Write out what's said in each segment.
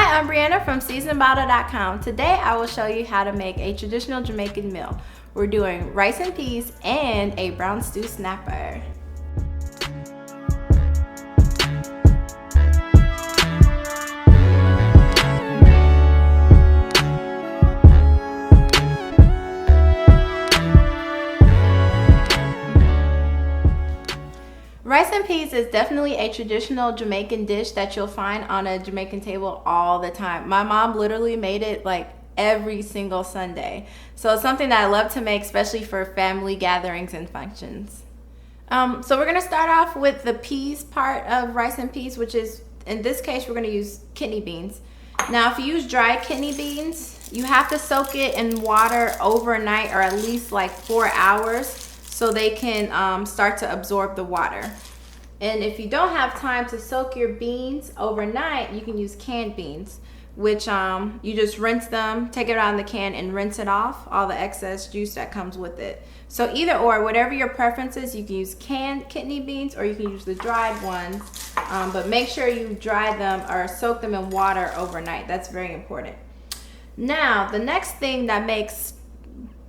Hi, I'm Brianna from seasonedbottle.com. Today I will show you how to make a traditional Jamaican meal. We're doing rice and peas and a brown stew snapper. Rice and peas is definitely a traditional Jamaican dish that you'll find on a Jamaican table all the time. My mom literally made it like every single Sunday. So it's something that I love to make, especially for family gatherings and functions. So we're gonna start off with the peas part of rice and peas, which is, in this case, we're gonna use kidney beans. Now, if you use dry kidney beans, you have to soak it in water overnight or at least like 4 hours, so they can start to absorb the water. And if you don't have time to soak your beans overnight, you can use canned beans, which you just rinse them, take it out in the can and rinse it off, all the excess juice that comes with it. So either or, whatever your preference is, you can use canned kidney beans or you can use the dried ones, but make sure you dry them or soak them in water overnight. That's very important. Now, the next thing that makes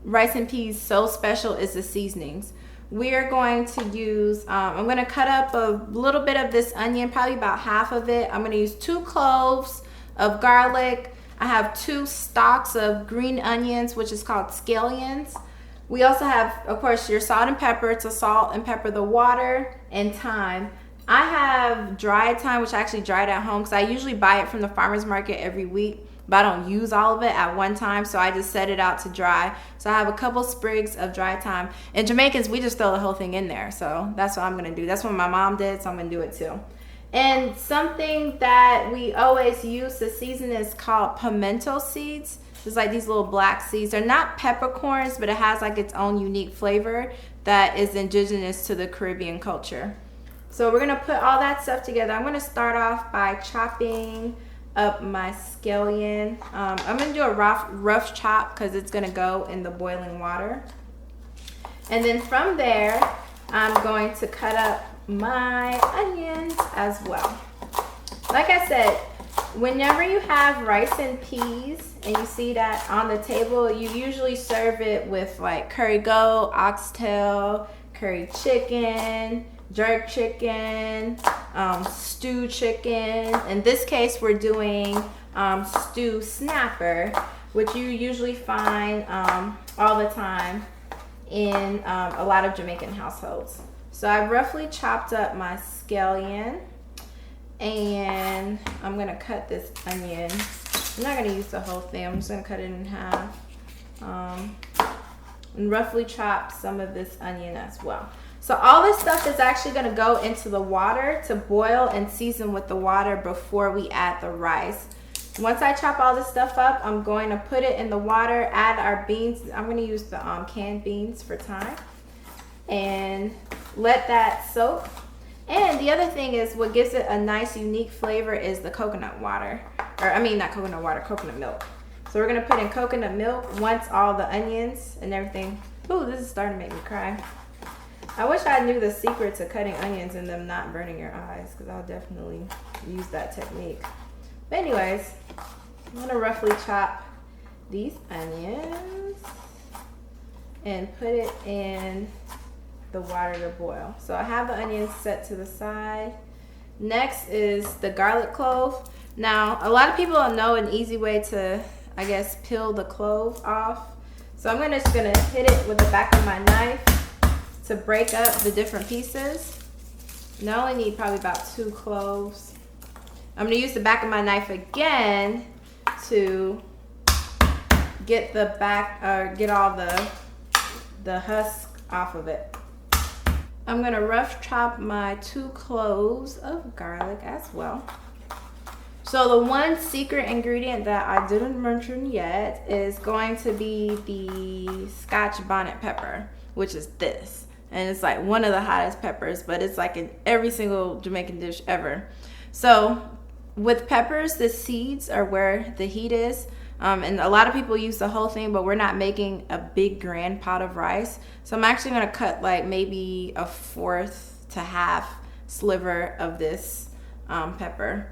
rice and peas so special is the seasonings. We're going to use, I'm going to cut up a little bit of this onion, probably about half of it. I'm going to use 2 cloves of garlic. I have 2 stalks of green onions, which is called scallions. We also have, of course, your salt and pepper. To salt and pepper the water, and thyme. I have dried thyme, which I actually dried at home because I usually buy it from the farmer's market every week, but I don't use all of it at one time, so I just set it out to dry. So I have a couple sprigs of dry thyme. And Jamaicans, we just throw the whole thing in there, so that's what I'm gonna do. That's what my mom did, so I'm gonna do it too. And something that we always use to season is called pimento seeds. It's like these little black seeds. They're not peppercorns, but it has like its own unique flavor that is indigenous to the Caribbean culture. So we're gonna put all that stuff together. I'm gonna start off by chopping up my scallion. I'm gonna do a rough chop because it's gonna go in the boiling water. And then from there, I'm going to cut up my onions as well. Like I said, whenever you have rice and peas and you see that on the table, you usually serve it with like curry goat, oxtail, curry chicken, jerk chicken, stew chicken. In this case, we're doing stew snapper, which you usually find all the time in a lot of Jamaican households. So I've roughly chopped up my scallion, and I'm gonna cut this onion. I'm not gonna use the whole thing, I'm just gonna cut it in half, and roughly chop some of this onion as well. So all this stuff is actually gonna go into the water to boil and season with the water before we add the rice. Once I chop all this stuff up, I'm going to put it in the water, add our beans. I'm gonna use the canned beans for time, and let that soak. And the other thing is, what gives it a nice unique flavor is the coconut water. Or I mean, not coconut water, coconut milk. So we're gonna put in coconut milk once all the onions and everything. Ooh, this is starting to make me cry. I wish I knew the secret to cutting onions and them not burning your eyes, because I'll definitely use that technique. But anyways, I'm gonna roughly chop these onions and put it in the water to boil. So I have the onions set to the side. Next is the garlic clove. Now, a lot of people don't know an easy way to, I guess, peel the clove off. So I'm just gonna hit it with the back of my knife to break up the different pieces. And I only need probably about 2 cloves. I'm gonna use the back of my knife again to get the back, or get all the husk off of it. I'm gonna rough chop my 2 cloves of garlic as well. So the one secret ingredient that I didn't mention yet is going to be the Scotch bonnet pepper, which is this. And it's like one of the hottest peppers, but it's like in every single Jamaican dish ever. So with peppers, the seeds are where the heat is. And a lot of people use the whole thing, but we're not making a big grand pot of rice. So I'm actually gonna cut like maybe a 1/4 to 1/2 sliver of this pepper.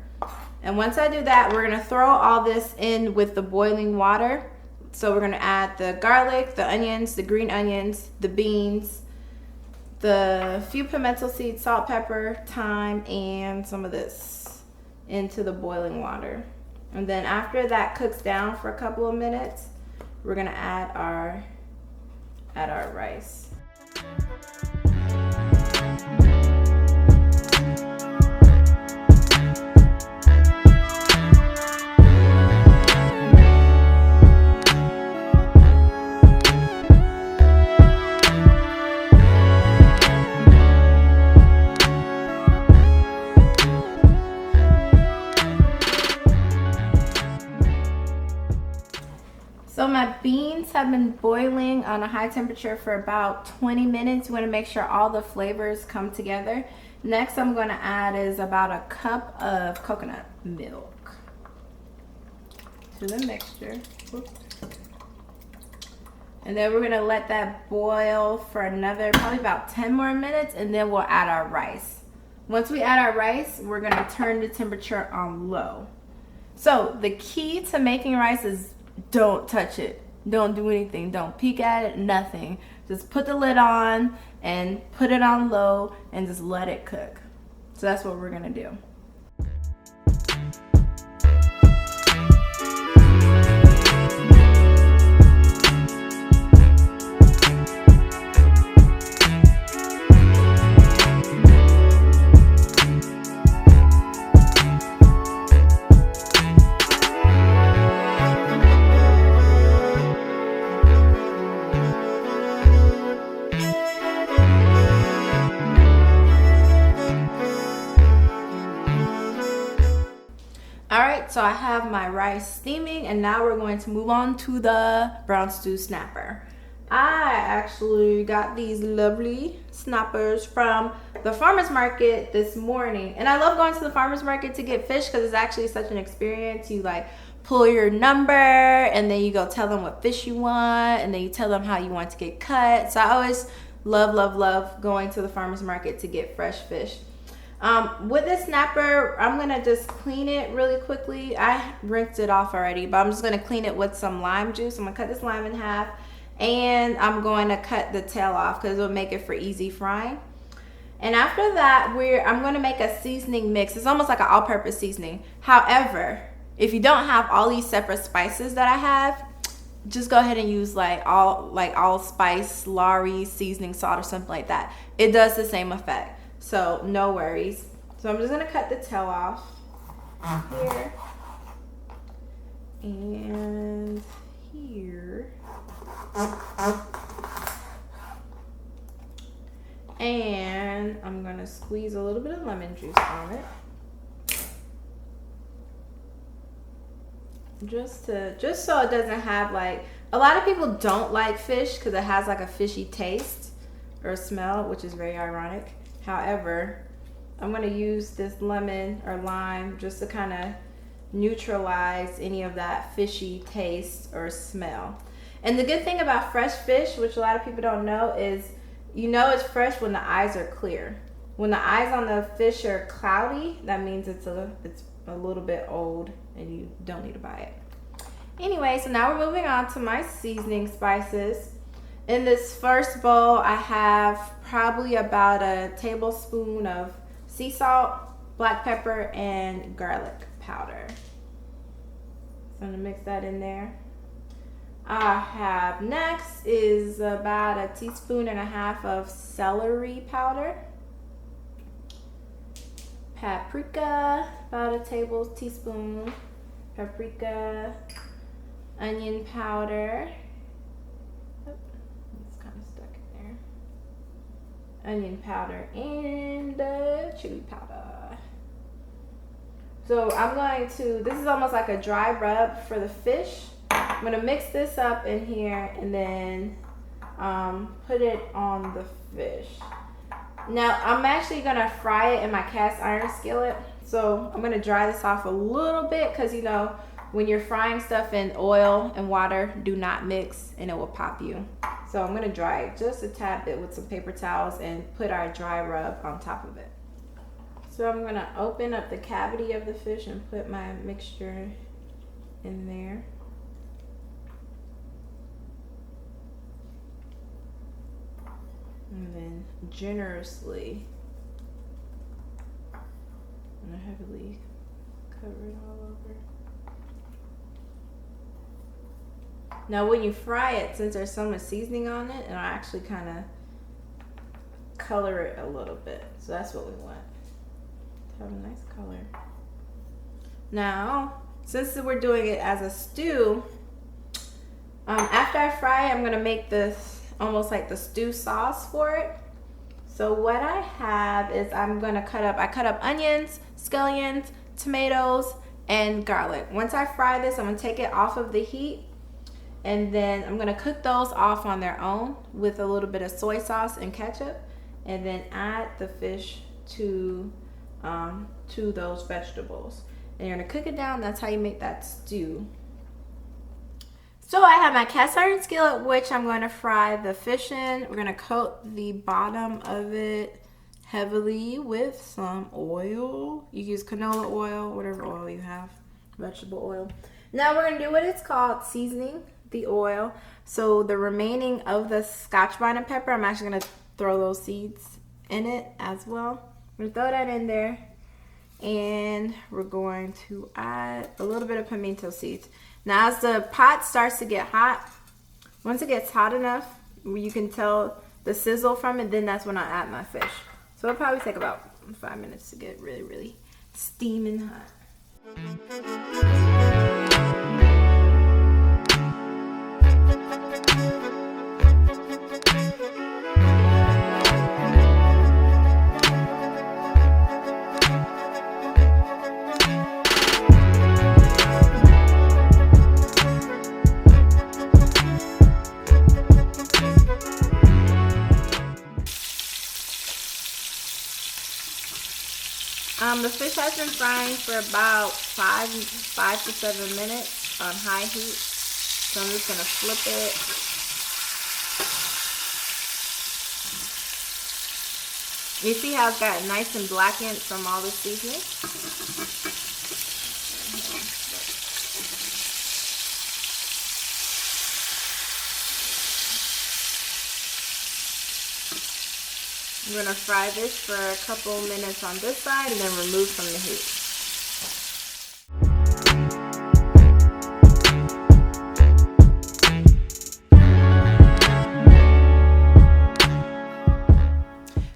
And once I do that, we're gonna throw all this in with the boiling water. So we're gonna add the garlic, the onions, the green onions, the beans, the few pimento seeds, salt, pepper, thyme, and some of this into the boiling water. And then after that cooks down for a couple of minutes, we're gonna add our rice. So my beans have been boiling on a high temperature for about 20 minutes. You want to make sure all the flavors come together. Next I'm going to add is about a cup of coconut milk to the mixture. Oops. And then we're going to let that boil for another probably about 10 more minutes, and then we'll add our rice. Once we add our rice, we're going to turn the temperature on low. So the key to making rice is don't touch it. Don't do anything. Don't peek at it. Nothing. Just put the lid on and put it on low and just let it cook. So that's what we're gonna do. Alright, so I have my rice steaming, and now we're going to move on to the brown stew snapper. I actually got these lovely snappers from the farmer's market this morning, and I love going to the farmer's market to get fish because it's actually such an experience. You like pull your number and then you go tell them what fish you want, and then you tell them how you want to get cut. So I always love going to the farmer's market to get fresh fish. With this snapper, I'm gonna just clean it really quickly. I rinsed it off already, but I'm just gonna clean it with some lime juice. I'm gonna cut this lime in half, and I'm going to cut the tail off because it'll make it for easy frying. And after that, I'm gonna make a seasoning mix. It's almost like an all-purpose seasoning. However, if you don't have all these separate spices that I have, just go ahead and use like allspice, Lari seasoning salt or something like that. It does the same effect. So no worries. So I'm just gonna cut the tail off here and here. And I'm gonna squeeze a little bit of lemon juice on it. Just so it doesn't have like, a lot of people don't like fish because it has like a fishy taste or smell, which is very ironic. However, I'm going to use this lemon or lime just to kind of neutralize any of that fishy taste or smell. And the good thing about fresh fish, which a lot of people don't know, is you know it's fresh when the eyes are clear. When the eyes on the fish are cloudy, that means it's a little bit old and you don't need to buy it. Anyway, so now we're moving on to my seasoning spices. In this first bowl, I have probably about a tablespoon of sea salt, black pepper, and garlic powder. So I'm gonna mix that in there. I have next is about a teaspoon and a half of celery powder. Paprika, about a teaspoon. Paprika, onion powder. Onion powder and chili powder. So I'm going to, this is almost like a dry rub for the fish. I'm gonna mix this up in here and then put it on the fish. Now I'm actually gonna fry it in my cast iron skillet. So I'm gonna dry this off a little bit because you know, when you're frying stuff in oil and water, do not mix and it will pop you. So I'm gonna dry it just a tad bit with some paper towels and put our dry rub on top of it. So I'm gonna open up the cavity of the fish and put my mixture in there. And then generously, I'm gonna heavily cover it all over. Now when you fry it, since there's so much seasoning on it, it'll actually kind of color it a little bit. So that's what we want, to have a nice color. Now, since we're doing it as a stew, after I fry, I'm gonna make this almost like the stew sauce for it. So what I have is I cut up onions, scallions, tomatoes, and garlic. Once I fry this, I'm gonna take it off of the heat, and then I'm gonna cook those off on their own with a little bit of soy sauce and ketchup, and then add the fish to those vegetables. And you're gonna cook it down. That's how you make that stew. So I have my cast iron skillet, which I'm going to fry the fish in. We're going to coat the bottom of it heavily with some oil. You use canola oil, whatever oil you have, vegetable oil. Now we're going to do what it's called seasoning the oil. So the remaining of the scotch bonnet pepper, I'm actually going to throw those seeds in it as well. I'm going to throw that in there. And we're going to add a little bit of pimento seeds. Now as the pot starts to get hot, once it gets hot enough, you can tell the sizzle from it, then that's when I add my fish. So it'll probably take about 5 minutes to get really, really steaming hot. The fish has been frying for about 5 to 7 minutes on high heat. So I'm just going to flip it. You see how it's got nice and blackened from all the seasoning? I'm going to fry this for a couple minutes on this side and then remove from the heat.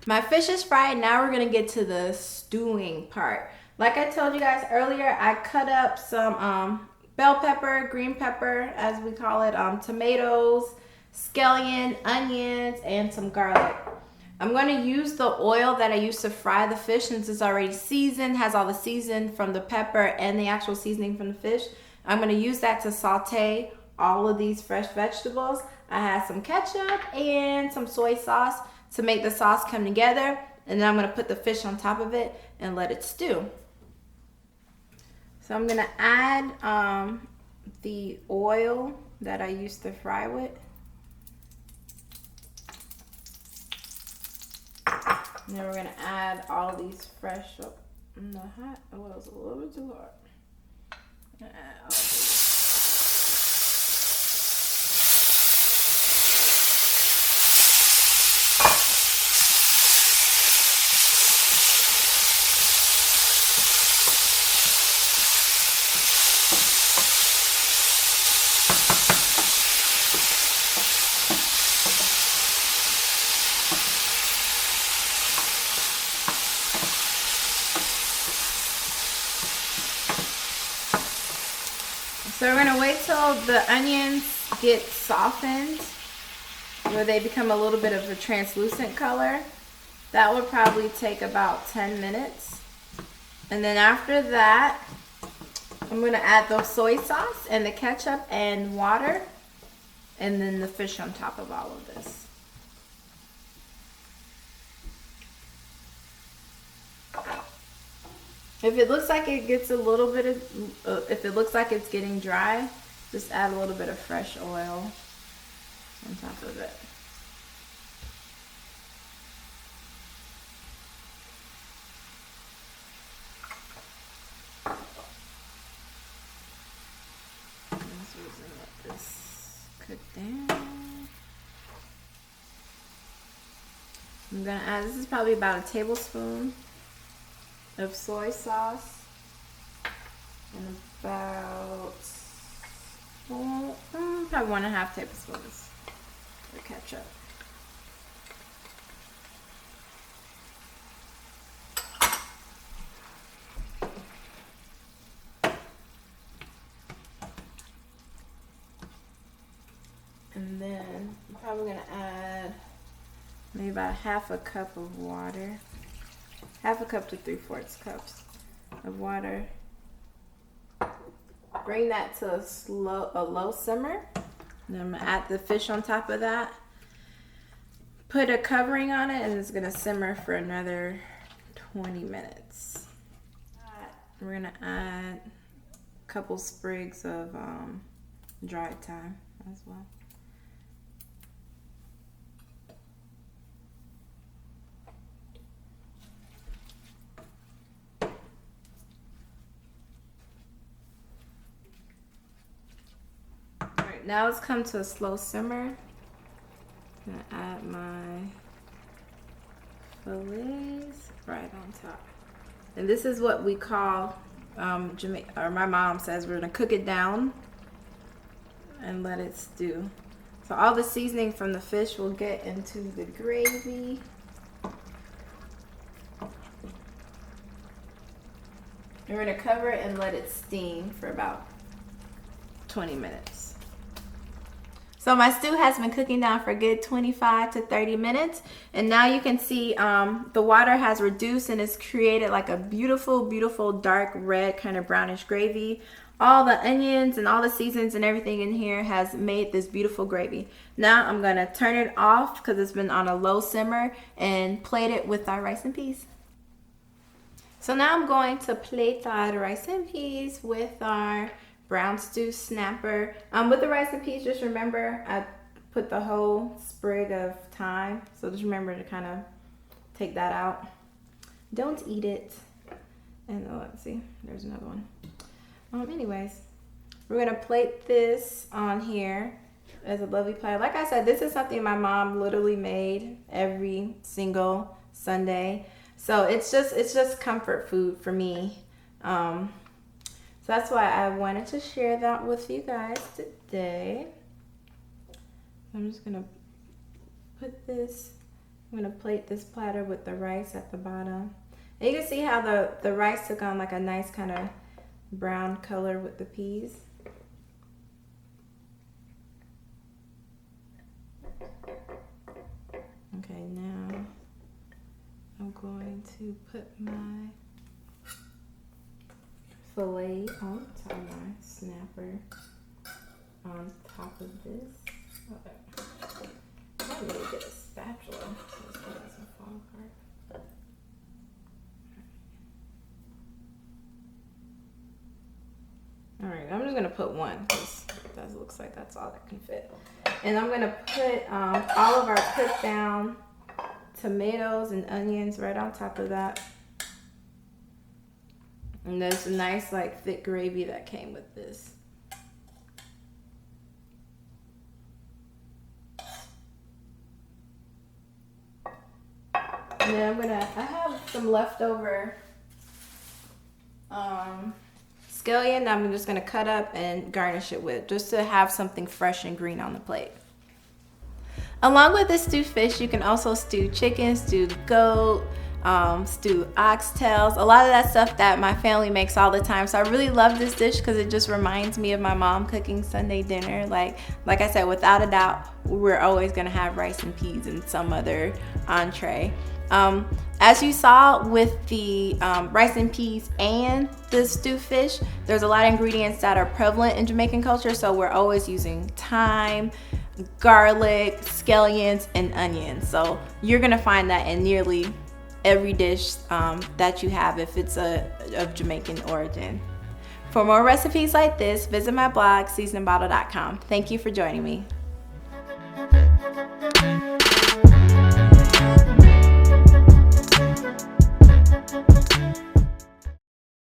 My fish is fried. Now we're going to get to the stewing part. Like I told you guys earlier, I cut up some bell pepper, green pepper as we call it, tomatoes, scallion, onions, and some garlic. I'm going to use the oil that I used to fry the fish since it's already seasoned, has all the season from the pepper and the actual seasoning from the fish. I'm going to use that to saute all of these fresh vegetables. I have some ketchup and some soy sauce to make the sauce come together. And then I'm going to put the fish on top of it and let it stew. So I'm going to add the oil that I used to fry with. And then we're going to add all these fresh, oh, the hot oil's a little bit too hot. Add all these. So we're going to wait till the onions get softened, where they become a little bit of a translucent color. That would probably take about 10 minutes. And then after that, I'm going to add the soy sauce and the ketchup and water, and then the fish on top of all of this. If it looks like it gets a little bit of, if it looks like it's getting dry, just add a little bit of fresh oil on top of it. let this cook down. I'm gonna add, this is probably about a tablespoon of soy sauce and about probably 1.5 tablespoons of ketchup. And then I'm probably gonna add maybe about 1/2 cup of water. 1/2 cup to 3/4 cups of water. Bring that to a low simmer. And then I'm gonna add the fish on top of that. Put a covering on it, and it's gonna simmer for another 20 minutes. We're gonna add a couple sprigs of dried thyme as well. Now it's come to a slow simmer. I'm gonna add my fillets right on top. And this is what we call, my mom says, we're gonna cook it down and let it stew. So all the seasoning from the fish will get into the gravy. And we're gonna cover it and let it steam for about 20 minutes. So my stew has been cooking down for a good 25 to 30 minutes. And now you can see the water has reduced and it's created like a beautiful, beautiful dark red kind of brownish gravy. All the onions and all the seasons and everything in here has made this beautiful gravy. Now I'm gonna turn it off because it's been on a low simmer and plate it with our rice and peas. So now I'm going to plate our rice and peas with our brown stew snapper. With the rice and peas, just remember I put the whole sprig of thyme, so just remember to kind of take that out. Don't eat it. And let's see, there's another one. Anyways, we're gonna plate this on here as a lovely platter. Like I said, this is something my mom literally made every single Sunday, so it's just comfort food for me. So that's why I wanted to share that with you guys today. I'm just gonna put this, I'm gonna plate this platter with the rice at the bottom. And you can see how the rice took on like a nice kind of brown color with the peas. Okay, now I'm going to put my fillet on top of my snapper on top of this. I need to get a spatula so this one doesn't fall apart. Alright, I'm just gonna put one because that looks like that's all that can fit. And I'm gonna put all of our cooked down tomatoes and onions right on top of that. And there's a nice like thick gravy that came with this. And then I have some leftover scallion that I'm just gonna cut up and garnish it with, just to have something fresh and green on the plate. Along with this stewed fish, you can also stew chicken, stewed goat, stew oxtails, a lot of that stuff that my family makes all the time. So I really love this dish because it just reminds me of my mom cooking Sunday dinner. Like I said, without a doubt, we're always gonna have rice and peas and some other entree. As you saw with the rice and peas and the stewed fish, there's a lot of ingredients that are prevalent in Jamaican culture. So we're always using thyme, garlic, scallions, and onions. So you're gonna find that in nearly every dish that you have if it's of Jamaican origin. For more recipes like this, visit my blog, seasonandbottle.com. Thank you for joining me.